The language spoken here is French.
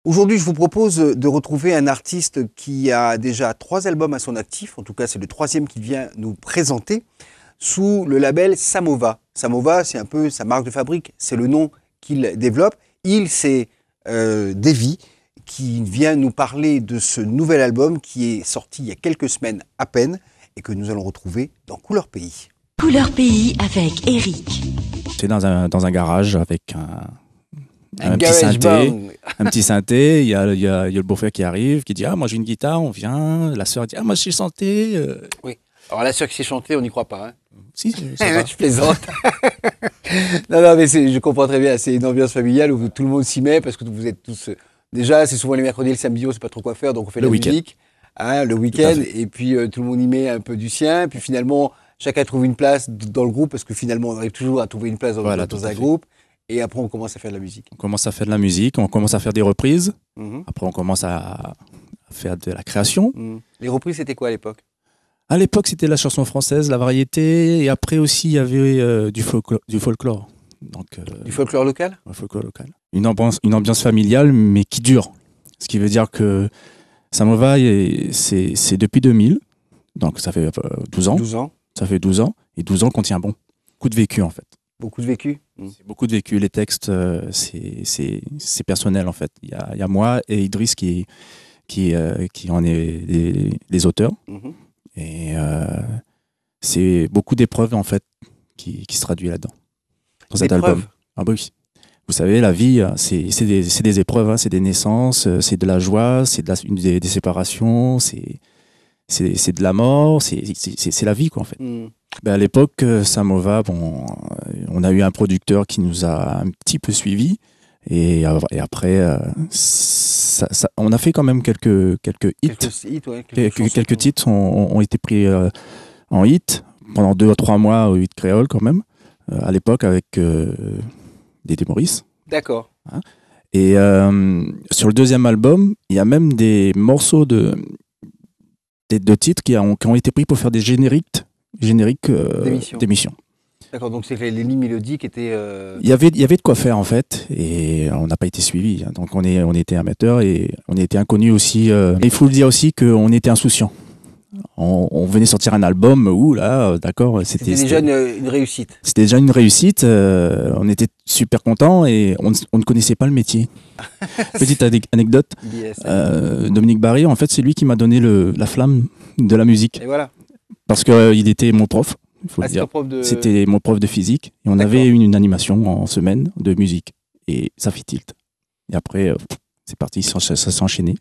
Aujourd'hui, je vous propose de retrouver un artiste qui a déjà 3 albums à son actif. En tout cas, c'est le 3e qu'il vient nous présenter sous le label Samova. Samova, c'est un peu sa marque de fabrique, c'est le nom qu'il développe. C'est Davy qui vient nous parler de ce nouvel album qui est sorti il y a quelques semaines à peine et que nous allons retrouver dans Couleur Pays. Couleur Pays avec Eric. C'est dans un garage avec un petit garage synthé. band. Un petit synthé, il y a le beau-frère qui arrive, qui dit « Ah, moi j'ai une guitare, on vient. » La sœur dit « Ah, moi je sais chanter. Oui. Alors la sœur qui sait chanter, on n'y croit pas. Hein. Si, ça va. Je plaisante. non, mais je comprends très bien. C'est une ambiance familiale où tout le monde s'y met parce que vous êtes tous. Déjà, c'est souvent les mercredis et le samedi, on ne sait pas trop quoi faire, donc on fait Le la week-end. musique, hein, le week-end, et puis tout le monde y met un peu du sien. Puis finalement, chacun trouve une place dans le groupe parce que finalement, on arrive toujours à trouver une place dans Tout à un fait. groupe. Et après, on commence à faire de la musique. On commence à faire de la musique, on commence à faire des reprises. Mhm. Après, on commence à faire de la création. Mhm. Les reprises, c'était quoi à l'époque? À l'époque, c'était la chanson française, la variété. Et après aussi, il y avait du folklore. Donc, Du folklore local? un folklore local. Une ambiance familiale, mais qui dure. Ce qui veut dire que Samova, c'est depuis 2000. Donc, ça fait 12 ans. 12 ans. Ça fait 12 ans. Et 12 ans contient beaucoup de vécu, en fait. Beaucoup de vécu. Mhm. C'est beaucoup de vécu. Les textes, c'est personnel, en fait. Il y a moi et Idriss qui en est les auteurs. Mhm. Et c'est beaucoup d'épreuves, en fait, qui se traduit là-dedans. Dans cet D'épreuves. album. Ah bah oui. Vous savez, la vie, c'est des épreuves, hein, c'est des naissances, c'est de la joie, c'est des séparations, c'est de la mort, c'est la vie, quoi, en fait. Mhm. Ben à l'époque, Samova, on a eu un producteur qui nous a un petit peu suivis. Et après, on a fait quand même quelques hits. Quelques hits, ouais, quelques chansons. Quelques titres ont été pris en hit pendant 2 ou 3 mois au hit créole, quand même, à l'époque, avec Dédé Maurice. D'accord. Et sur le 2e album, il y a même des morceaux de titres qui ont été pris pour faire des génériques d'émissions. D'accord, donc c'est que les lignes mélodiques étaient. Il y avait de quoi faire, en fait, et on n'a pas été suivis. Donc on était amateurs et on était inconnus aussi. Il faut le dire aussi qu'on était insouciants. On venait sortir un album où là, d'accord, C'était déjà une réussite. c'était déjà une réussite. On était super contents et on ne connaissait pas le métier. Petite anecdote. Yes. Dominique Barry, en fait, c'est lui qui m'a donné la flamme de la musique. Et voilà. Parce qu'il était mon prof, il faut le C'est dire. ton prof de. C'était mon prof de physique. Et on D'accord. avait une animation en semaine de musique. Et ça fit tilt. Et après, c'est parti, ça s'enchaînait.